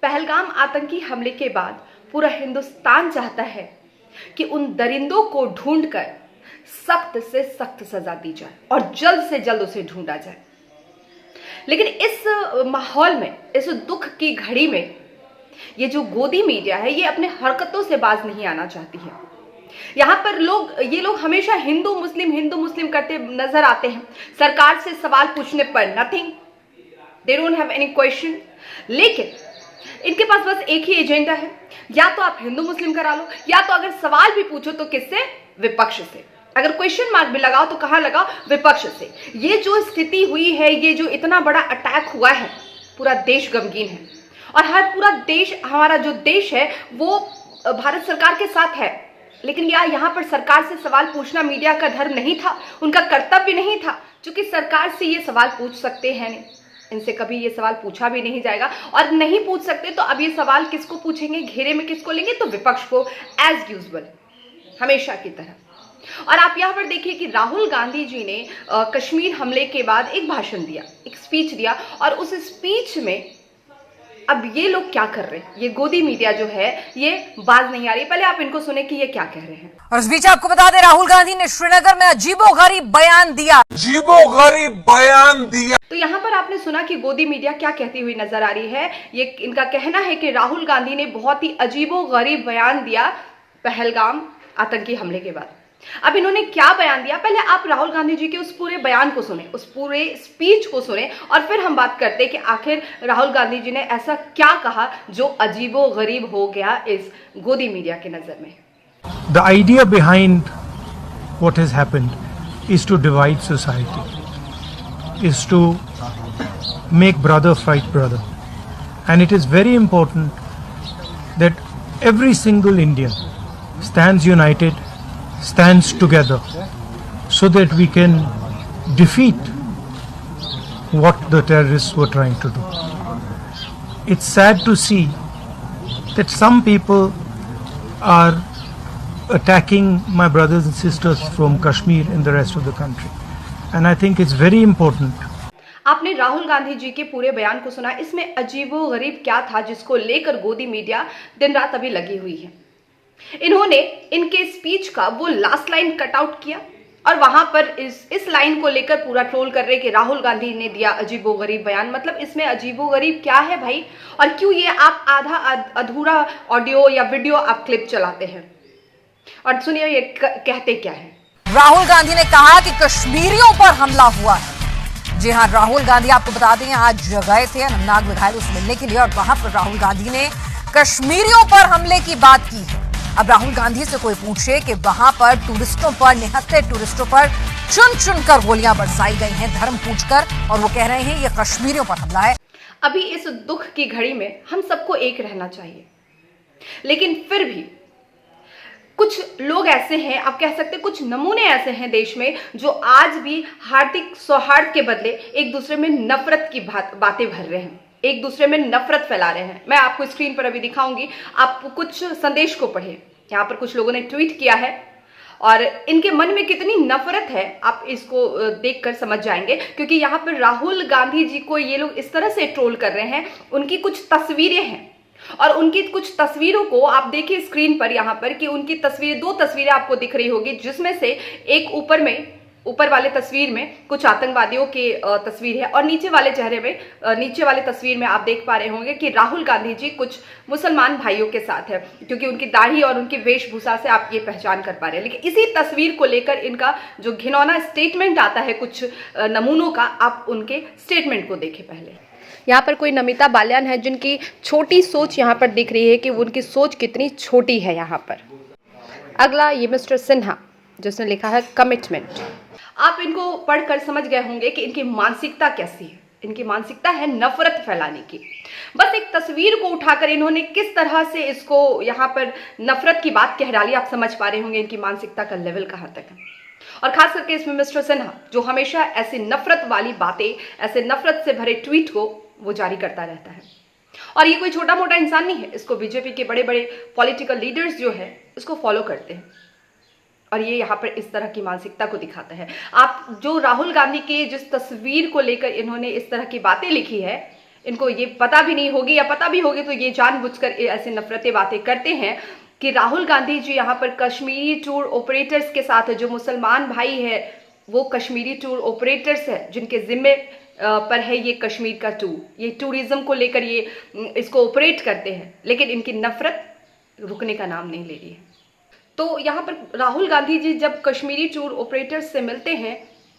पहलगाम आतंकी हमले के बाद पूरा हिंदुस्तान चाहता है कि उन दरिंदों को ढूंढकर सख्त से सख्त सजा दी जाए और जल्द से जल्द उसे ढूंढा जाए। लेकिन इस माहौल में, इस दुख की घड़ी में ये जो गोदी मीडिया है, ये अपने हरकतों से बाज नहीं आना चाहती है। यहाँ पर ये लोग हमेशा हिंदू मुस्लिम करते नजर आते हैं। सरकार से सवाल पूछने पर nothing, they don't have any question. लेकिन इनके पास बस एक ही एजेंडा है, या तो आप हिंदू मुस्लिम करा लो, या तो अगर सवाल भी पूछो तो किससे? विपक्ष से। अगर क्वेश्चन मार्क भी लगाओ तो कहां लगाओ? विपक्ष से। ये जो स्थिति हुई है, ये जो इतना बड़ा अटैक हुआ है, पूरा देश गमगीन है और पूरा देश, हमारा जो देश है वो भारत सरकार के साथ है। लेकिन यहाँ पर सरकार से सवाल पूछना मीडिया का धर्म नहीं था, उनका कर्तव्य नहीं था, क्योंकि सरकार से ये सवाल पूछ सकते हैं नहीं, इनसे कभी ये सवाल पूछा भी नहीं जाएगा और नहीं पूछ सकते तो अब ये सवाल किसको पूछेंगे? घेरे में किसको लेंगे? तो विपक्ष को, एज यूजुअल, हमेशा की तरह। और आप यहाँ पर देखिए कि राहुल गांधी जी ने कश्मीर हमले के बाद एक भाषण दिया, एक स्पीच दिया, और उस स्पीच में अब ये लोग क्या कर रहे हैं, ये गोदी मीडिया जो है ये बाज नहीं आ रही। पहले आप इनको सुने कि ये क्या कह रहे हैं। और इस बीच आपको बता दें, राहुल गांधी ने श्रीनगर में अजीबोगरीब बयान दिया। तो यहाँ पर आपने सुना कि गोदी मीडिया क्या कहती हुई नजर आ रही है। ये इनका कहना है कि राहुल गांधी ने बहुत ही अजीबोगरीब बयान दिया पहलगाम आतंकी हमले के बाद। अब इन्होंने क्या बयान दिया, पहले आप राहुल गांधी जी के उस पूरे बयान को सुने, उस पूरे स्पीच को सुने, और फिर हम बात करते हैं कि आखिर राहुल गांधी जी ने ऐसा क्या कहा जो अजीबोगरीब हो गया इस गोदी मीडिया के नजर में। The idea behind what has happened is to divide society, is to make brother fight brother, and it is very important that every single Indian stands united, stands together, so that we can defeat what the terrorists were trying to do. It's sad to see that some people are attacking my brothers and sisters from Kashmir and the rest of the country, and I think it's very important. आपने राहुल गांधी जी के पूरे बयान को सुना, इसमें अजीबोगरीब क्या था जिसको लेकर गोदी मीडिया दिन रात अभी लगी हुई है। इन्होंने इनके स्पीच का वो लास्ट लाइन कट आउट किया और वहां पर इस लाइन को लेकर पूरा ट्रोल कर रहे कि राहुल गांधी ने दिया अजीबोगरीब बयान। मतलब इसमें अजीबोगरीब क्या है भाई, और क्यों ये आप आधा अधूरा ऑडियो या वीडियो आप क्लिप चलाते हैं? और सुनिए ये कहते क्या है। राहुल गांधी ने कहा कि कश्मीरियों पर हमला हुआ है। जी हां, राहुल गांधी आपको बता दें आज गए थे अनंतनाग विधायक से मिलने के लिए और वहां पर राहुल गांधी ने कश्मीरियों पर हमले की बात की है। अब राहुल गांधी से कोई पूछे कि वहां पर टूरिस्टों पर, निहत्थे टूरिस्टों पर चुन कर गोलियां बरसाई गई हैं धर्म पूछकर, और वो कह रहे हैं ये कश्मीरियों पर हमला है। अभी इस दुख की घड़ी में हम सबको एक रहना चाहिए, लेकिन फिर भी कुछ लोग ऐसे हैं, आप कह सकते हैं कुछ नमूने ऐसे हैं देश में जो आज भी हार्दिक सौहार्द के बदले एक दूसरे में नफरत की बातें भर रहे हैं, एक दूसरे में नफरत फैला रहे हैं। मैं आपको स्क्रीन पर अभी दिखाऊंगी, आप कुछ संदेश को पढ़िए। यहाँ पर कुछ लोगों ने ट्वीट किया है और इनके मन में कितनी नफरत है आप इसको देखकर समझ जाएंगे, क्योंकि यहाँ पर राहुल गांधी जी को ये लोग इस तरह से ट्रोल कर रहे हैं। उनकी कुछ तस्वीरें हैं और उनकी कुछ तस्वीरों को आप देखिए स्क्रीन पर, यहाँ पर कि उनकी तस्वीरें, दो तस्वीरें आपको दिख रही होगी, जिसमें से एक ऊपर वाले तस्वीर में कुछ आतंकवादियों के तस्वीर है और नीचे वाले नीचे वाले तस्वीर में आप देख पा रहे होंगे कि राहुल गांधी जी कुछ मुसलमान भाइयों के साथ है, क्योंकि उनकी दाढ़ी और उनकी वेशभूषा से आप ये पहचान कर पा रहे हैं। लेकिन इसी तस्वीर को लेकर इनका जो घिनौना स्टेटमेंट आता है कुछ नमूनों का, आप उनके स्टेटमेंट को देखें। पहले यहाँ पर कोई नमिता बाल्यान है जिनकी छोटी सोच यहाँ पर दिख रही है कि उनकी सोच कितनी छोटी है यहाँ पर। अगला ये मिस्टर सिन्हा जिसने लिखा है कमिटमेंट। आप इनको पढ़कर समझ गए होंगे कि इनकी मानसिकता कैसी है। इनकी मानसिकता है नफरत फैलाने की। बस एक तस्वीर को उठाकर इन्होंने किस तरह से इसको यहाँ पर नफरत की बात कह डाली, आप समझ पा रहे होंगे इनकी मानसिकता का लेवल कहाँ तक है। और खास करके इसमें मिस्टर सिन्हा जो हमेशा ऐसी नफरत वाली बातें, ऐसे नफरत से भरे ट्वीट को वो जारी करता रहता है। और ये कोई छोटा मोटा इंसान नहीं है, इसको बीजेपी के बड़े बड़े पॉलिटिकल लीडर्स जो है इसको फॉलो करते हैं और ये यहाँ पर इस तरह की मानसिकता को दिखाता है। आप जो राहुल गांधी के जिस तस्वीर को लेकर इन्होंने इस तरह की बातें लिखी है, इनको ये पता भी नहीं होगी, या पता भी होगी तो ये जानबूझकर ऐसे नफरती बातें करते हैं कि राहुल गांधी जी यहाँ पर कश्मीरी टूर ऑपरेटर्स के साथ, जो मुसलमान भाई है वो कश्मीरी टूर ऑपरेटर्स है जिनके जिम्मे पर है ये कश्मीर का टूर, ये टूरिज्म को लेकर ये इसको ऑपरेट करते हैं, लेकिन इनकी नफरत रुकने का नाम नहीं ले रही है। तो यहाँ पर राहुल गांधी जी जब कश्मीरी टूर ऑपरेटर्स से मिलते हैं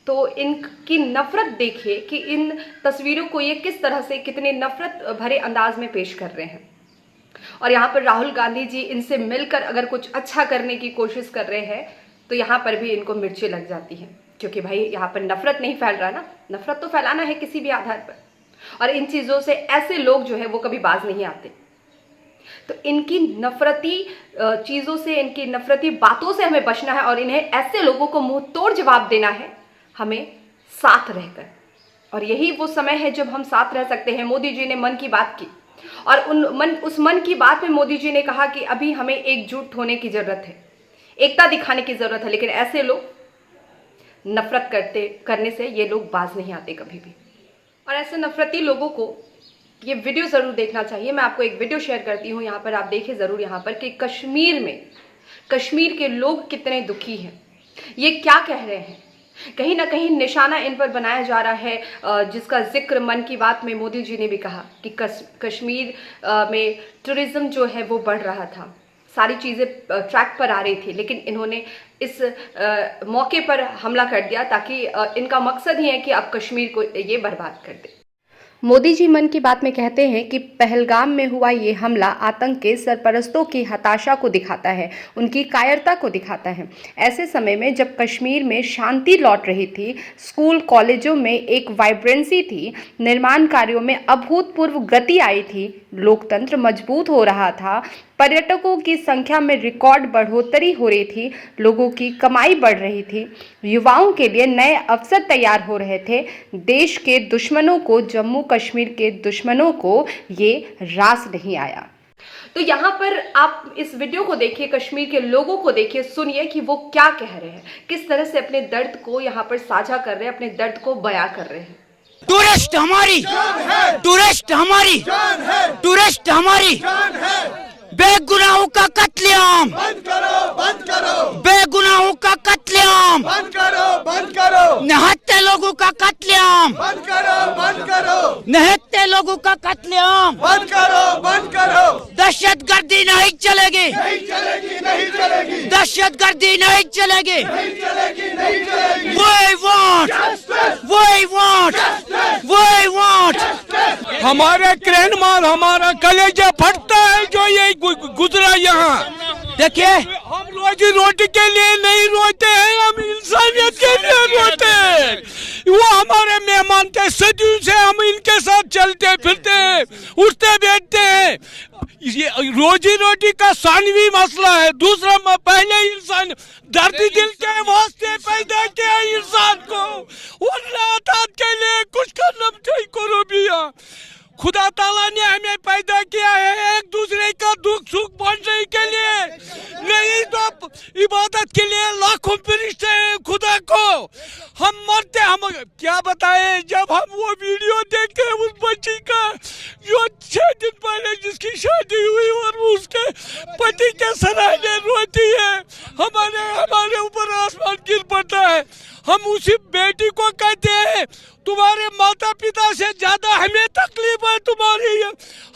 तो इनकी नफरत देखिए कि इन तस्वीरों को ये किस तरह से कितने नफरत भरे अंदाज में पेश कर रहे हैं। और यहाँ पर राहुल गांधी जी इनसे मिलकर अगर कुछ अच्छा करने की कोशिश कर रहे हैं तो यहाँ पर भी इनको मिर्चें लग जाती हैं, क्योंकि भाई यहाँ पर नफरत नहीं फैल रहा ना, नफरत तो फैलाना है किसी भी आधार पर, और इन चीज़ों से ऐसे लोग जो है वो कभी बाज नहीं आते। तो इनकी नफरती चीज़ों से, इनकी नफरती बातों से हमें बचना है और इन्हें ऐसे लोगों को मुंह तोड़ जवाब देना है, हमें साथ रहकर। और यही वो समय है जब हम साथ रह सकते हैं। मोदी जी ने मन की बात की और उस मन की बात में मोदी जी ने कहा कि अभी हमें एकजुट होने की ज़रूरत है, एकता दिखाने की ज़रूरत है, लेकिन ऐसे लोग नफरत करने से ये लोग बाज नहीं आते कभी भी। और ऐसे नफरती लोगों को ये वीडियो ज़रूर देखना चाहिए। मैं आपको एक वीडियो शेयर करती हूँ, यहाँ पर आप देखें ज़रूर यहाँ पर कि कश्मीर के लोग कितने दुखी हैं, ये क्या कह रहे हैं। कहीं ना कहीं निशाना इन पर बनाया जा रहा है, जिसका जिक्र मन की बात में मोदी जी ने भी कहा कि कश्मीर में टूरिज्म जो है वो बढ़ रहा था, सारी चीज़ें ट्रैक पर आ रही थी, लेकिन इन्होंने इस मौके पर हमला कर दिया ताकि इनका मकसद ही है कि अब कश्मीर को ये बर्बाद कर दे। मोदी जी मन की बात में कहते हैं कि पहलगाम में हुआ ये हमला आतंक के सरपरस्तों की हताशा को दिखाता है, उनकी कायरता को दिखाता है। ऐसे समय में जब कश्मीर में शांति लौट रही थी, स्कूल कॉलेजों में एक वाइब्रेंसी थी, निर्माण कार्यों में अभूतपूर्व गति आई थी, लोकतंत्र मजबूत हो रहा था, पर्यटकों की संख्या में रिकॉर्ड बढ़ोतरी हो रही थी, लोगों की कमाई बढ़ रही थी, युवाओं के लिए नए अवसर तैयार हो रहे थे, देश के दुश्मनों को, जम्मू कश्मीर के दुश्मनों को ये रास नहीं आया। तो यहाँ पर आप इस वीडियो को देखिए, कश्मीर के लोगों को देखिए, सुनिए कि वो क्या कह रहे हैं, किस तरह से अपने दर्द को यहाँ पर साझा कर रहे हैं, अपने दर्द को बयां कर रहे हैं। टूरिस्ट हमारी, टूरिस्ट हमारी, टूरिस्ट हमारी, बेगुनाहों का कत्लेआम बंद करो, बंद करो, बेगुनाहों का कत्लेआम बंद करो, बंद करो, निहत्थे लोगों का कत्लेआम बंद करो, बंद करो, निहत्थे लोगों का कत्लेआम बंद करो, बंद करो, दहशतगर्दी नहीं चलेगी, नहीं चलेगी, नहीं चलेगी, दहशतगर्दी नहीं चलेगी, नहीं चलेगी, नहीं चलेगी। We want हमारे क्रेन माल, हमारा कलेजा फटता है जो ये गुजरा यहाँ। देखिए, हम रोजी रोटी के लिए नहीं रोते हैं, हम इंसानियत के लिए रोते हैं। वो हमारे मेहमान थे, सदियों से हम इनके साथ चलते फिरते हैं, उठते बैठते हैं। ये रोजी रोटी का सानवी मसला है। दूसरा, पहले इंसान धरती दिल के वास्ते पैदा किया इंसान को, और रात के लिए कुछ करना चाहिए करो भैया। खुदा ताला ने हमें पैदा किया है एक दूसरे का दुख सुख बांटने के लिए, नहीं तो इबादत के लिए लाखों फरिश्ते हैं खुदा को। हम मरते, हम क्या बताएं, जब हम वो वीडियो देखे उस बच्ची का जो 6 दिन पहले जिसकी शादी हुई और उसके पति के सराहने रोती है, हमारे ऊपर आसमान गिर पड़ता है। हम उसी बेटी को कहते हैं तुम्हारे माता पिता से ज्यादा हमें तकलीफ है तुम्हारी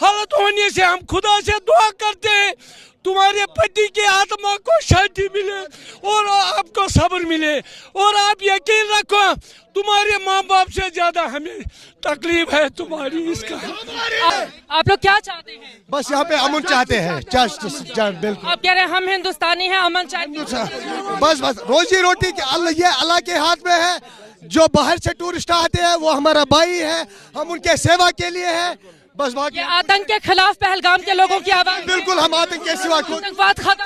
हालत होने से। हम खुदा से दुआ करते हैं तुम्हारे पति की आत्मा को शांति मिले और आपको सब्र मिले, और आप यकीन रखो तुम्हारे माँ बाप से ज्यादा हमें तकलीफ है तुम्हारी इसका। आप लोग क्या चाहते हैं? बस यहाँ पे अमन चाहते हैं, बिल्कुल। आप कह रहे हैं हम हिंदुस्तानी हैं, अमन चाहते हैं। बस रोजी रोटी के अल्लाह के हाथ में है। जो बाहर से टूरिस्ट आते हैं वो हमारा भाई है, हम उनके सेवा के लिए है। बस बाकी ये आतंक के खिलाफ पहलगाम के लोगों की आवाज, बिल्कुल हम आतंक के सिवा आतंकवाद खत्म,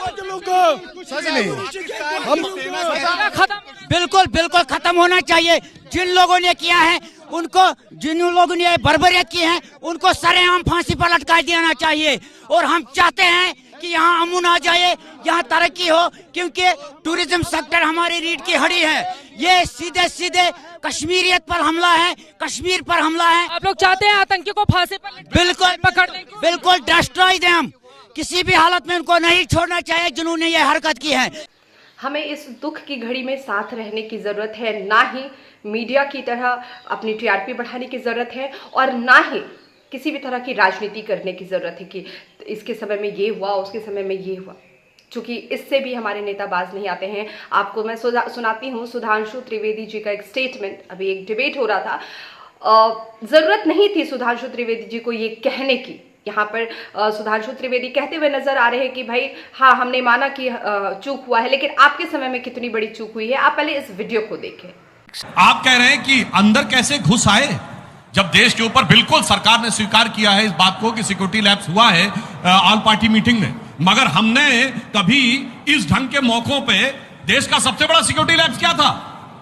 खत्म, बिल्कुल बिल्कुल खत्म होना चाहिए। जिन लोगों ने किया है उनको, जिन लोगों ने बर्बरियत की है उनको सरेआम फांसी पर लटका देना चाहिए। और हम चाहते हैं कि यहाँ अमन आ जाए, यहाँ तरक्की हो, क्योंकि टूरिज्म सेक्टर हमारी रीढ़ की हड्डी है। ये सीधे सीधे कश्मीरियत पर हमला है, कश्मीर पर हमला है। आप लोग चाहते हैं आतंकियों को फांसी पर बिल्कुल पकड़ने की? बिल्कुल डिस्ट्रॉय देम, किसी भी हालत में उनको नहीं छोड़ना चाहिए जिन्होंने ये हरकत की है। हमें इस दुख की घड़ी में साथ रहने की ज़रूरत है, ना ही मीडिया की तरह अपनी टीआरपी बढ़ाने की ज़रूरत है, और ना ही किसी भी तरह की राजनीति करने की ज़रूरत है कि इसके समय में ये हुआ, उसके समय में ये हुआ, क्योंकि इससे भी हमारे नेता बाज नहीं आते हैं। आपको मैं सुनाती हूँ सुधांशु त्रिवेदी जी का एक स्टेटमेंट। अभी एक डिबेट हो रहा था, ज़रूरत नहीं थी सुधांशु त्रिवेदी जी को ये कहने की। यहाँ पर सुधांशु त्रिवेदी कहते हुए नजर आ रहे हैं कि भाई हाँ, हमने माना कि चूक हुआ है, लेकिन आपके समय में कितनी बड़ी चूक हुई है, आप पहले इस वीडियो को देखें। आप कह रहे हैं कि अंदर कैसे घुस आए, जब देश के ऊपर बिल्कुल सरकार ने स्वीकार किया है इस बात को कि सिक्योरिटी लैप्स हुआ है ऑल पार्टी मीटिंग में, मगर हमने कभी इस ढंग के मौकों पे देश का सबसे बड़ा सिक्योरिटी लैप्स क्या था?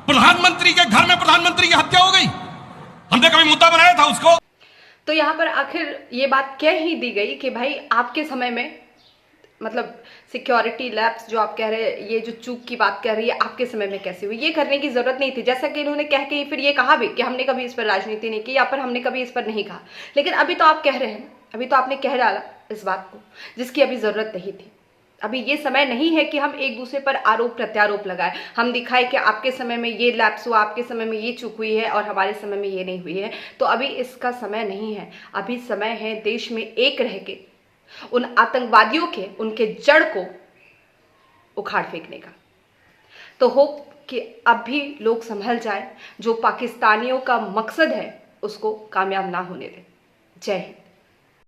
प्रधानमंत्री के घर में प्रधानमंत्री की हत्या हो गई, हमने कभी मुद्दा बनाया था उसको? तो यहाँ पर आखिर ये बात कह ही दी गई कि भाई आपके समय में, मतलब सिक्योरिटी लैब्स जो आप कह रहे हैं, ये जो चूक की बात कर रही है, आपके समय में कैसे हुई? ये करने की जरूरत नहीं थी। जैसा कि इन्होंने कह के फिर ये कहा भी कि हमने कभी इस पर राजनीति नहीं की, या फिर हमने कभी इस पर नहीं कहा। लेकिन अभी तो आप कह रहे हैं, अभी तो आपने कह डाला इस बात को जिसकी अभी जरूरत नहीं थी। अभी ये समय नहीं है कि हम एक दूसरे पर आरोप प्रत्यारोप लगाए, हम दिखाए कि आपके समय में ये लैप्स हुआ, आपके समय में ये चूक हुई है और हमारे समय में ये नहीं हुई है। तो अभी इसका समय नहीं है। अभी समय है देश में एक रह के उन आतंकवादियों के, उनके जड़ को उखाड़ फेंकने का। तो होप कि अब भी लोग संभल जाए, जो पाकिस्तानियों का मकसद है उसको कामयाब ना होने दें। जय हिंद।